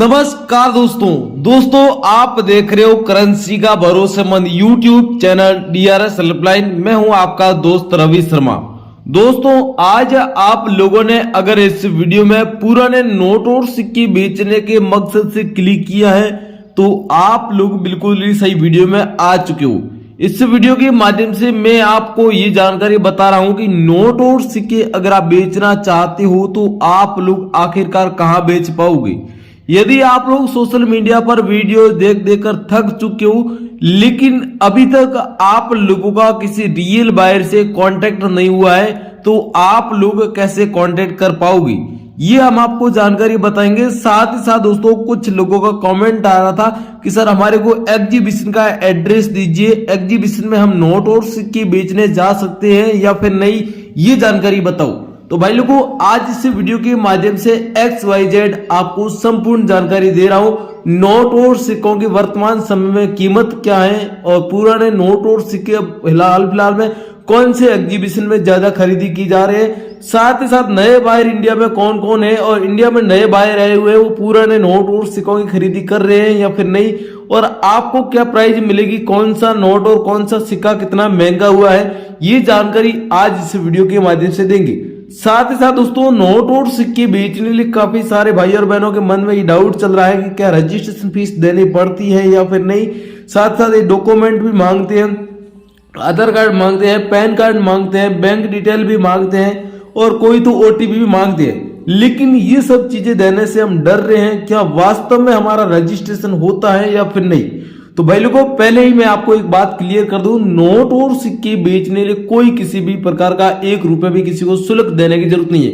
नमस्कार दोस्तों आप देख रहे हो करेंसी का भरोसेमंद यूट्यूब चैनल डीआरएस हेल्पलाइन। मैं हूं आपका दोस्त रवि शर्मा। दोस्तों आज आप लोगों ने अगर इस वीडियो में पुराने नोट और सिक्के बेचने के मकसद से क्लिक किया है तो आप लोग बिल्कुल ही सही वीडियो में आ चुके हो। इस वीडियो के माध्यम से मैं आपको ये जानकारी बता रहा हूं कि नोट और सिक्के अगर आप बेचना चाहते हो तो आप लोग आखिरकार कहां बेच पाओगे। यदि आप लोग सोशल मीडिया पर वीडियो देख कर थक चुके हो लेकिन अभी तक आप लोगों का किसी रियल बायर से कांटेक्ट नहीं हुआ है तो आप लोग कैसे कांटेक्ट कर पाओगे ये हम आपको जानकारी बताएंगे। साथ ही साथ दोस्तों कुछ लोगों का कमेंट आ रहा था कि सर हमारे को एग्जीबिशन का एड्रेस दीजिए, एग्जीबिशन में हम नोट और सिक्के बेचने जा सकते हैं या फिर नहीं, ये जानकारी बताओ। तो भाई लोगों आज इस वीडियो के माध्यम से XYZ आपको संपूर्ण जानकारी दे रहा हूं। नोट और सिक्कों की वर्तमान समय में कीमत क्या है और पुराने नोट और सिक्के फिलहाल में कौन से एग्जीबिशन में ज्यादा खरीदी की जा रही है। साथ ही साथ नए बायर इंडिया में कौन कौन है और इंडिया में नए बायर आए हुए हैं वो पुराने नोट और सिक्कों की खरीदी कर रहे हैं या फिर नहीं, और आपको क्या प्राइस मिलेगी, कौन सा नोट और कौन सा सिक्का कितना महंगा हुआ है, ये जानकारी आज इस वीडियो के माध्यम से देंगे। साथ ही साथ दोस्तों नोट और सिक्के बेचने के लिए काफी सारे भाई और बहनों के मन में ये डाउट चल रहा है कि क्या रजिस्ट्रेशन फीस देनी पड़ती है या फिर नहीं। साथ साथ ये डॉक्यूमेंट भी मांगते हैं, आधार कार्ड मांगते हैं, पैन कार्ड मांगते हैं, बैंक डिटेल भी मांगते हैं और कोई तो ओटीपी भी मांगते हैं। लेकिन ये सब चीजें देने से हम डर रहे हैं, क्या वास्तव में हमारा रजिस्ट्रेशन होता है या फिर नहीं। तो भाई लोगों पहले ही मैं आपको एक बात क्लियर कर दूं, नोट और सिक्के बेचने के लिए कोई किसी भी प्रकार का 1 रुपए भी किसी को शुल्क देने की जरूरत नहीं है,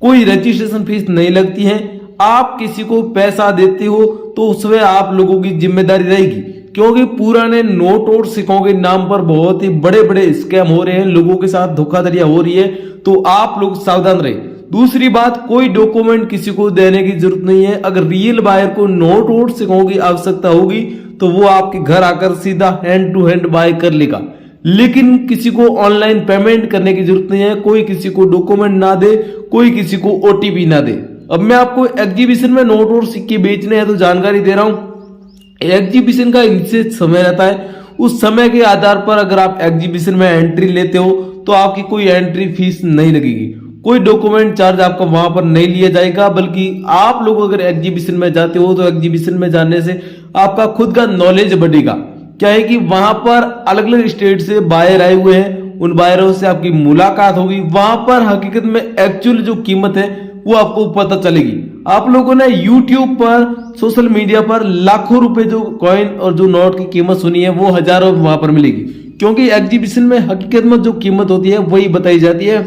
कोई रजिस्ट्रेशन फीस नहीं लगती है। आप किसी को पैसा देते हो तो उसमें आप लोगों की जिम्मेदारी रहेगी, क्योंकि पुराने नोट और सिक्कों के नाम पर बहुत ही बड़े बड़े स्कैम हो रहे हैं, लोगों के साथ धोखाधड़ियां हो रही है, तो आप लोग सावधान रहे। दूसरी बात, कोई डॉक्यूमेंट किसी को देने की जरूरत नहीं है। अगर रियल बायर को नोट और सिक्कों की आवश्यकता होगी तो वो आपके घर आकर सीधा हैंड टू हैंड बाय कर लेगा, लेकिन किसी को ऑनलाइन पेमेंट करने की जरूरत नहीं है। कोई किसी को डॉक्यूमेंट ना दे, कोई किसी को ओटीपी ना दे। अब मैं आपको एग्जीबिशन में नोट और सिक्के बेचने हैं तो जानकारी दे रहा हूं। एग्जीबिशन का निश्चित समय रहता है, उस समय के आधार पर अगर आप एग्जीबिशन में एंट्री लेते हो तो आपकी कोई एंट्री फीस नहीं लगेगी, कोई डॉक्यूमेंट चार्ज आपका वहां पर नहीं लिया जाएगा। बल्कि आप लोग अगर एग्जीबिशन में जाते हो तो एग्जीबिशन में जाने से आपका खुद का नॉलेज बढ़ेगा। क्या है कि वहां पर अलग अलग स्टेट से बायर आए हुए हैं, उन बायरों से आपकी मुलाकात होगी, वहां पर हकीकत में एक्चुअल जो कीमत है वो आपको पता चलेगी। आप लोगों ने यूट्यूब पर, सोशल मीडिया पर लाखों रुपए जो कॉइन और जो नोट की कीमत सुनी है वो हजारों वहां पर मिलेगी, क्योंकि एग्जीबिशन में हकीकत में जो कीमत होती है वही बताई जाती है।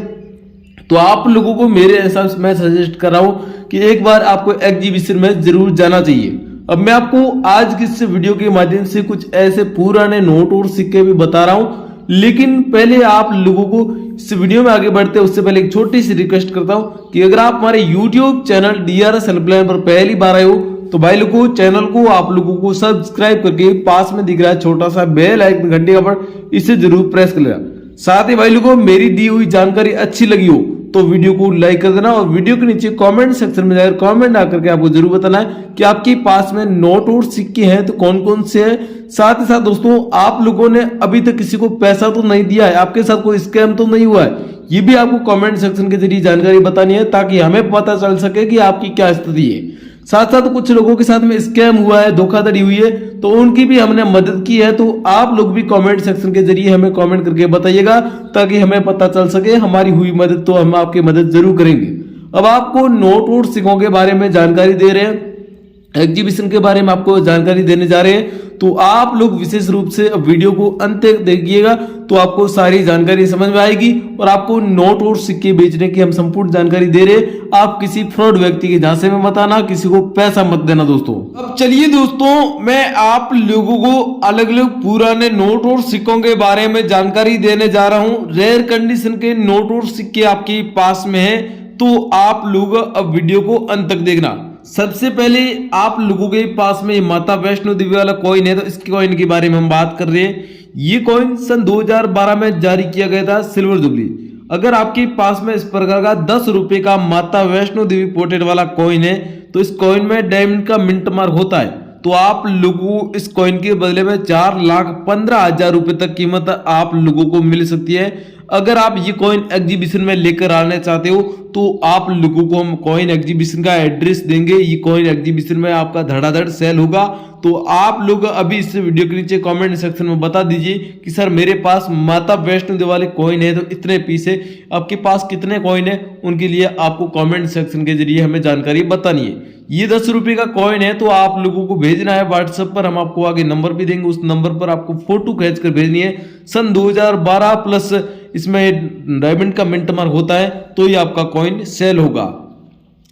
तो आप लोगों को मेरे हिसाब से मैं सजेस्ट कर रहा हूं कि एक बार आपको एग्जीबिशन में जरूर जाना चाहिए। अब मैं आपको आज की इस वीडियो के माध्यम से कुछ ऐसे पुराने नोट और सिक्के भी बता रहा हूं, लेकिन पहले आप लोगों को इस वीडियो में आगे बढ़ते उससे पहले एक छोटी सी रिक्वेस्ट करता हूं कि अगर आप हमारे यूट्यूब चैनल डीआरएस हेल्पलाइन पर पहली बार आए हो तो भाई लोगों चैनल को आप लोगों को सब्सक्राइब करके पास में दिख रहा है छोटा सा बेल आइकन घंटे का बटन, इसे जरूर प्रेस कर लेना। साथ ही भाई लोगों मेरी दी हुई जानकारी अच्छी लगी हो तो वीडियो को लाइक कर देना और वीडियो के नीचे कमेंट सेक्शन में जाकर कमेंट आकर के आपको जरूर बताना है कि आपके पास में नोट और सिक्के हैं तो कौन कौन से हैं। साथ ही साथ दोस्तों आप लोगों ने अभी तक किसी को पैसा तो नहीं दिया है, आपके साथ कोई स्कैम तो नहीं हुआ है, ये भी आपको कमेंट सेक्शन के जरिए जानकारी बतानी है ताकि हमें पता चल सके कि आपकी क्या स्थिति है। साथ साथ कुछ लोगों के साथ में स्कैम हुआ है, धोखाधड़ी हुई है, तो उनकी भी हमने मदद की है, तो आप लोग भी कमेंट सेक्शन के जरिए हमें कमेंट करके बताइएगा ताकि हमें पता चल सके हमारी हुई मदद, तो हम आपकी मदद जरूर करेंगे। अब आपको नोट और सिक्कों के बारे में जानकारी दे रहे हैं, एग्जीबिशन के बारे में आपको जानकारी देने जा रहे हैं, तो आप लोग विशेष रूप से वीडियो को अंत तक देखिएगा तो आपको सारी जानकारी समझ में आएगी और आपको नोट और सिक्के बेचने की हम संपूर्ण जानकारी दे रहे हैं। आप किसी फ्रॉड व्यक्ति के झांसे में मत आना, किसी को पैसा मत देना दोस्तों। अब चलिए दोस्तों मैं आप लोगों को अलग अलग पुराने नोट और सिक्कों के बारे में जानकारी देने जा रहा हूं। रेयर कंडीशन के नोट और सिक्के आपके पास में है तो आप लोग अब वीडियो को अंत तक देखना। सबसे पहले आप लोगों के पास में माता वैष्णो देवी वाला कॉइन है, तो इसके कॉइन के बारे में हम बात कर रहे हैं। ये कॉइन सन 2012 में जारी किया गया था, सिल्वर जुबली। अगर आपके पास में इस प्रकार का 10 रुपए का माता वैष्णो देवी पोर्ट्रेट वाला कॉइन है तो इस कॉइन में डायमंड का मिंट मार्क होता है, तो आप लोगों को इस कॉइन के बदले में 4,15,000 रुपए तक कीमत आप लोगों को मिल सकती है। अगर आप ये कॉइन एग्जीबिशन में लेकर आने चाहते हो तो आप लोगों को हम कॉइन एग्जीबिशन का एड्रेस देंगे। ये कॉइन एग्जीबिशन में आपका धड़ाधड़ सेल होगा, तो आप लोग अभी इस वीडियो के नीचे कमेंट सेक्शन में बता दीजिए कि सर मेरे पास माता वैष्णो देवी वाले कॉइन है तो इतने पीस है, आपके पास कितने कॉइन है, उनके लिए आपको कमेंट सेक्शन के जरिए हमें जानकारी बतानी है। ये 10 रुपए का कॉइन है तो आप लोगों को भेजना है व्हाट्सएप पर, हम आपको आगे नंबर भी देंगे, उस नंबर पर आपको फोटो खींच कर भेजनी है। सन 2012 प्लस इसमें डायमंड का मिंट मार्क होता है तो ये आपका कॉइन सेल होगा।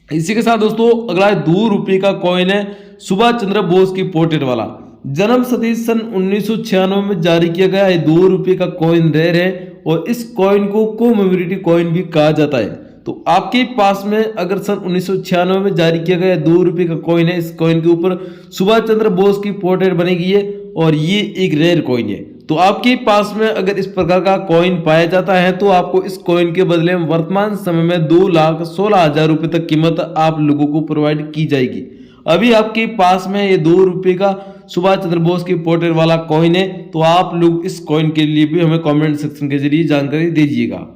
इसी के साथ दोस्तों अगला 2 रुपए का कॉइन है सुभाष चंद्र बोस की पोर्ट्रेट वाला, जन्म सती सन 1996 में जारी किया गया है। 2 रुपए का कॉइन रेयर है और इस कॉइन को कोमेमोरेटिव कॉइन भी कहा जाता है। तो आपके पास में अगर सन 1996 में जारी किया गया 2 रुपए का कॉइन है, इस कॉइन के ऊपर सुभाष चंद्र बोस की पोर्ट्रेट बनी गई है और ये एक रेयर कॉइन है। तो आपके पास में अगर इस प्रकार का कॉइन पाया जाता है तो आपको इस कॉइन के बदले में वर्तमान समय में 2,16,000 रुपए तक कीमत आप लोगों को प्रोवाइड की जाएगी। अभी आपके पास में ये 2 रुपए का सुभाष चंद्र बोस की पोर्ट्रेट वाला कॉइन है, तो आप लोग इस कॉइन के लिए भी हमें कमेंट सेक्शन के जरिए जानकारी दीजिएगा।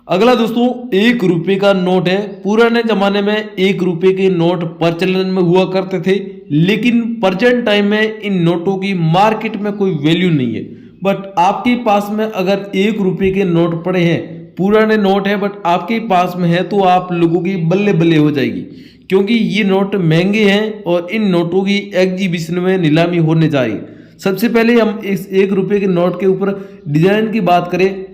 अगला दोस्तों 1 रुपए का नोट है। पुराने जमाने में 1 रुपए के नोट प्रचलन में हुआ करते थे, लेकिन प्रेजेंट टाइम में इन नोटों की मार्केट में कोई वैल्यू नहीं है। बट आपके पास में अगर 1 रुपए के नोट पड़े हैं, पुराने नोट है बट आपके पास में है, तो आप लोगों की बल्ले बल्ले हो जाएगी, क्योंकि ये नोट महंगे हैं और इन नोटों की एग्जीबिशन में नीलामी होने जा रही है। सबसे पहले हम इस 1 रुपए के नोट के ऊपर डिजाइन की बात करें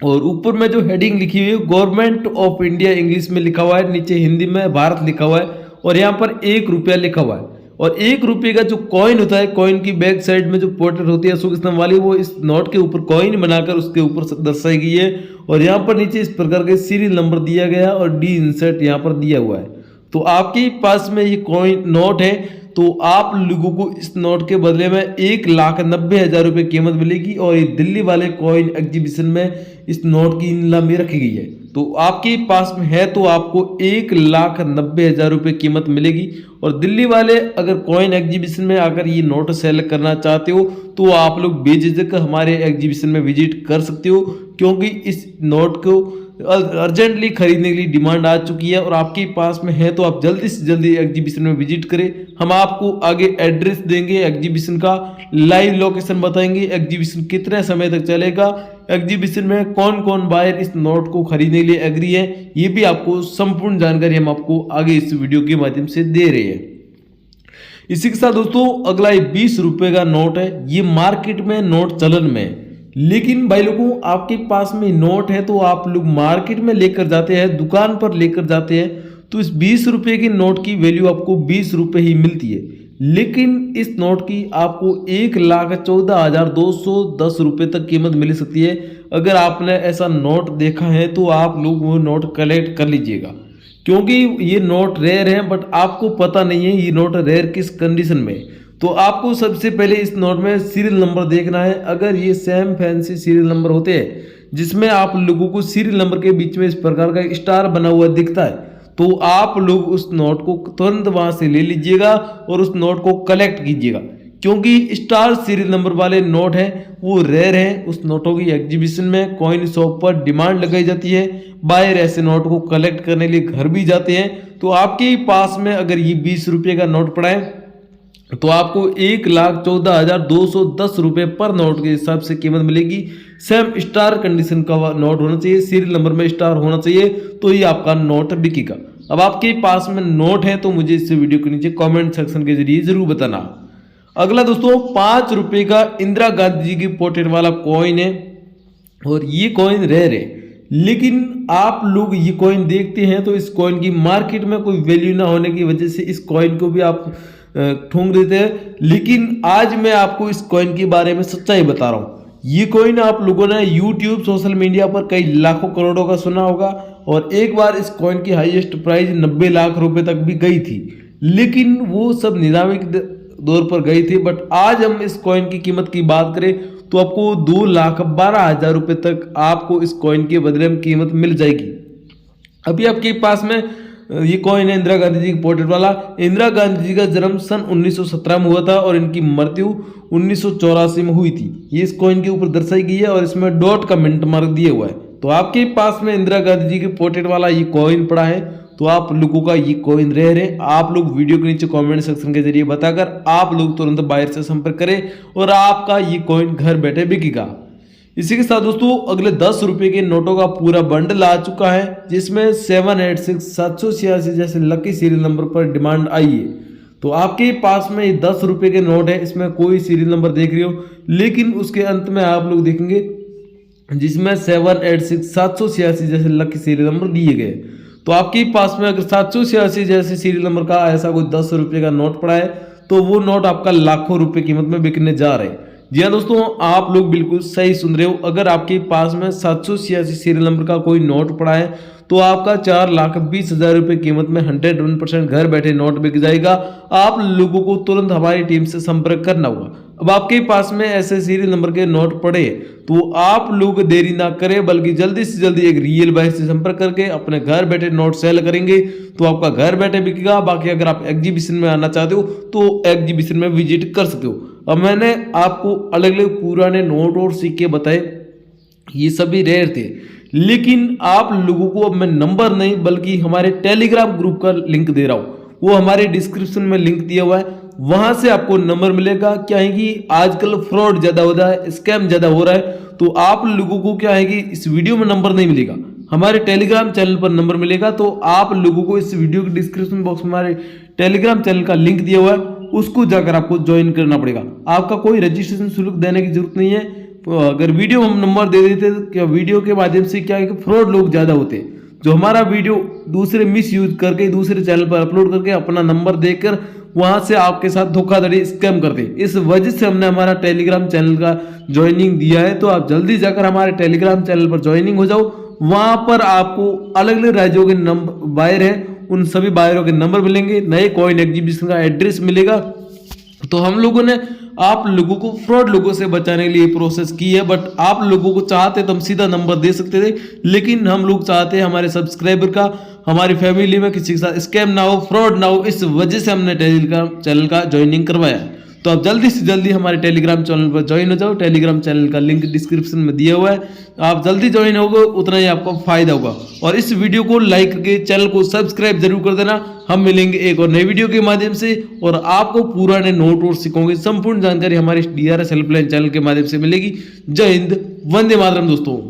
और ऊपर में जो हेडिंग लिखी हुई है गवर्नमेंट ऑफ इंडिया इंग्लिश में लिखा हुआ है, नीचे हिंदी में भारत लिखा हुआ है और यहाँ पर 1 रुपया लिखा हुआ है। और 1 रुपये का जो कॉइन होता है, कॉइन की बैक साइड में जो पोर्ट्रेट होती है अशोक स्तंभ वाली, वो इस नोट के ऊपर कॉइन बनाकर उसके ऊपर दर्शाई गई है और यहाँ पर नीचे इस प्रकार के सीरियल नंबर दिया गया और डी इंसर्ट यहाँ पर दिया हुआ है। तो आपके पास में ये कॉइन नोट है तो आप लोगों को इस नोट के बदले में 1,90,000 रुपये कीमत मिलेगी और ये दिल्ली वाले कॉइन एग्जीबिशन में इस नोट की नीलामी रखी गई है। तो आपके पास में है तो आपको 1,90,000 रुपये कीमत मिलेगी। और दिल्ली वाले अगर कॉइन एग्जीबिशन में अगर ये नोट सेल करना चाहते हो तो आप लोग बेझिझक हमारे एग्जीबिशन में विजिट कर सकते हो, क्योंकि इस नोट को अर्जेंटली खरीदने के लिए डिमांड आ चुकी है और आपके पास में है तो आप जल्दी से जल्दी एग्जीबिशन में विजिट करें। हम आपको आगे एड्रेस देंगे, एग्जीबिशन का लाइव लोकेशन बताएंगे, एग्जीबिशन कितने समय तक चलेगा, एग्जीबिशन में कौन कौन बायर इस नोट को खरीदने के लिए एग्री है, ये भी आपको संपूर्ण जानकारी हम आपको आगे इस वीडियो के माध्यम से दे रहे हैं। इसी के साथ दोस्तों अगला 20 रुपए का नोट है। ये मार्केट में नोट चलन में, लेकिन भाई लोगों आपके पास में नोट है तो आप लोग मार्केट में लेकर जाते हैं, दुकान पर लेकर जाते हैं, तो इस 20 रुपए के नोट की वैल्यू आपको 20 रुपए ही मिलती है, लेकिन इस नोट की आपको 1,14,210 रुपए तक कीमत मिल सकती है। अगर आपने ऐसा नोट देखा है तो आप लोग वो नोट कलेक्ट कर लीजिएगा, क्योंकि ये नोट रेयर है बट आपको पता नहीं है ये नोट रेयर किस कंडीशन में। तो आपको सबसे पहले इस नोट में सीरियल नंबर देखना है। अगर ये सेम फैंसी सीरियल नंबर होते हैं जिसमें आप लोगों को सीरियल नंबर के बीच में इस प्रकार का स्टार बना हुआ दिखता है, तो आप लोग उस नोट को तुरंत वहां से ले लीजिएगा और उस नोट को कलेक्ट कीजिएगा, क्योंकि स्टार सीरियल नंबर वाले नोट है वो रेयर है। उस नोटों की एग्जीबिशन में कॉइन शॉप पर डिमांड लगाई जाती है, बायर ऐसे नोट को कलेक्ट करने के लिए घर भी जाते हैं। तो आपके पास में अगर ये 20 रुपये का नोट पड़ा है तो आपको 1,14,210 रुपये पर नोट के हिसाब से कीमत मिलेगी। सेम स्टार कंडीशन का नोट होना चाहिए, सीरियल नंबर में स्टार होना चाहिए, तो ये आपका नोट बिकेगा। अब आपके पास में नोट है तो मुझे इस वीडियो के नीचे कमेंट सेक्शन के जरिए जरूर बताना। अगला दोस्तों 5 रुपये का इंदिरा गांधी जी की पोर्ट्रेट वाला कॉइन है और ये कॉइन रेयर है, लेकिन आप लोग ये कॉइन देखते हैं तो इस कॉइन की मार्केट में कोई वैल्यू ना होने की वजह से इस कॉइन को भी आप ठूंक देते हैं। लेकिन आज मैं आपको इस कॉइन के बारे में सच्चाई बता रहा हूँ। ये कॉइन आप लोगों ने यूट्यूब सोशल मीडिया पर कई लाखों करोड़ों का सुना होगा और एक बार इस कॉइन की हाईएस्ट प्राइस 90 लाख रुपए तक भी गई थी, लेकिन वो सब नीलामी के दौर पर गई थी। बट आज हम इस कॉइन की कीमत की बात करें तो आपको 2,12,000 रुपये तक आपको इस कॉइन के बदले में कीमत मिल जाएगी। अभी आपके पास में ये कॉइन है इंदिरा गांधी जी की पोर्ट्रेट वाला। इंदिरा गांधी जी का जन्म सन 1917 में हुआ था और इनकी मृत्यु 1984 में हुई थी। ये इस कॉइन के ऊपर दर्शाई गई है और इसमें डॉट का मिनट मार्क दिया हुआ है। तो आपके पास में इंदिरा गांधी जी के पोर्ट्रेट वाला ये कॉइन पड़ा है, तो आप लोगों का ये कॉइन रहे आप लोग वीडियो के नीचे कमेंट सेक्शन के जरिए बताकर आप लोग तुरंत बायर से संपर्क करें और आपका ये कॉइन घर बैठे बिकेगा। इसी के साथ दोस्तों अगले 10 रुपए के नोटों का पूरा बंडल आ चुका है, जिसमें 786-786 जैसे लकी सीरियल नंबर पर डिमांड आई है। तो आपके पास में ये 10 रुपए के नोट है, इसमें कोई सीरियल नंबर देख रहे हो, लेकिन उसके अंत में आप लोग देखेंगे जिसमें 786-786 जैसे लकी सीरियल नंबर दिए गए। तो आपके पास में अगर 786 जैसे सीरियल नंबर का ऐसा कोई 10 रुपए का नोट पड़ा है, तो वो नोट आपका लाखों रुपए कीमत में बिकने जा रहे हैं। जी हाँ दोस्तों, आप लोग बिल्कुल सही सुन रहे हो। अगर आपके पास में 786 सीरियल नंबर का कोई नोट पड़ा है, तो आपका 4,20,000 रुपये कीमत में 101% घर बैठे नोट बिक जाएगा। आप लोगों को तुरंत हमारी टीम से संपर्क करना होगा। अब आपके पास में ऐसे सीरियल नंबर के नोट पड़े, तो आप लोग देरी ना करें, बल्कि जल्दी से जल्दी एक रियल बायर से संपर्क करके अपने घर बैठे नोट सेल करेंगे, तो आपका घर बैठे बिकेगा। बाकी अगर आप एग्जीबिशन में आना चाहते हो तो एग्जीबिशन में विजिट कर सकते हो। अब मैंने आपको अलग अलग पुराने नोट और सिक्के बताए, ये सभी रेयर थे, लेकिन आप लोगों को अब मैं नंबर नहीं बल्कि हमारे टेलीग्राम ग्रुप का लिंक दे रहा हूं। वो हमारे डिस्क्रिप्शन में लिंक दिया हुआ है, वहां से आपको नंबर मिलेगा। क्या है कि आजकल फ्रॉड ज्यादा हो रहा है, स्कैम ज्यादा हो रहा है, तो आप लोगों को क्या है कि इस वीडियो में नंबर नहीं मिलेगा, हमारे टेलीग्राम चैनल पर नंबर मिलेगा। तो आप लोगों को इस वीडियो के डिस्क्रिप्शन बॉक्स में हमारे टेलीग्राम चैनल का लिंक दिया हुआ है, उसको जाकर आपको ज्वाइन करना पड़ेगा। आपका कोई रजिस्ट्रेशन शुल्क देने की जरूरत नहीं है। अगर वीडियो हम नंबर दे देते तो क्या वीडियो के माध्यम से क्या है कि फ्रॉड लोग ज्यादा होते, जो हमारा वीडियो दूसरे मिस यूज करके दूसरे चैनल पर अपलोड करके अपना नंबर देकर वहां से आपके साथ धोखाधड़ी स्कैम करते। इस वजह से हमने हमारा टेलीग्राम चैनल का ज्वाइनिंग दिया है। तो आप जल्दी जाकर हमारे टेलीग्राम चैनल पर ज्वाइनिंग हो जाओ। वहां पर आपको अलग अलग राज्यों के नंबर बायर हैं, उन सभी बायरों के नंबर मिलेंगे, नए कॉइन एग्जीबिशन का एड्रेस मिलेगा। तो हम लोगों ने आप लोगों को फ्रॉड लोगों से बचाने के लिए प्रोसेस की है, बट आप लोगों को चाहते तो हम सीधा नंबर दे सकते थे, लेकिन हम लोग चाहते हैं हमारे सब्सक्राइबर का, हमारी फैमिली में किसी के साथ स्कैम ना हो, फ्रॉड ना हो, इस वजह से हमने टेलीग्राम चैनल का ज्वाइनिंग करवाया। तो आप जल्दी से जल्दी हमारे टेलीग्राम चैनल पर ज्वाइन हो जाओ। टेलीग्राम चैनल का लिंक डिस्क्रिप्शन में दिया हुआ है, आप जल्दी ज्वाइन होगे उतना ही आपको फायदा होगा। और इस वीडियो को लाइक करके चैनल को सब्सक्राइब जरूर कर देना। हम मिलेंगे एक और नई वीडियो के माध्यम से, और आपको पुराने नोट और सिक्कों की संपूर्ण जानकारी हमारे DRS हेल्पलाइन चैनल के माध्यम से मिलेगी। जय हिंद, वंदे मातरम दोस्तों।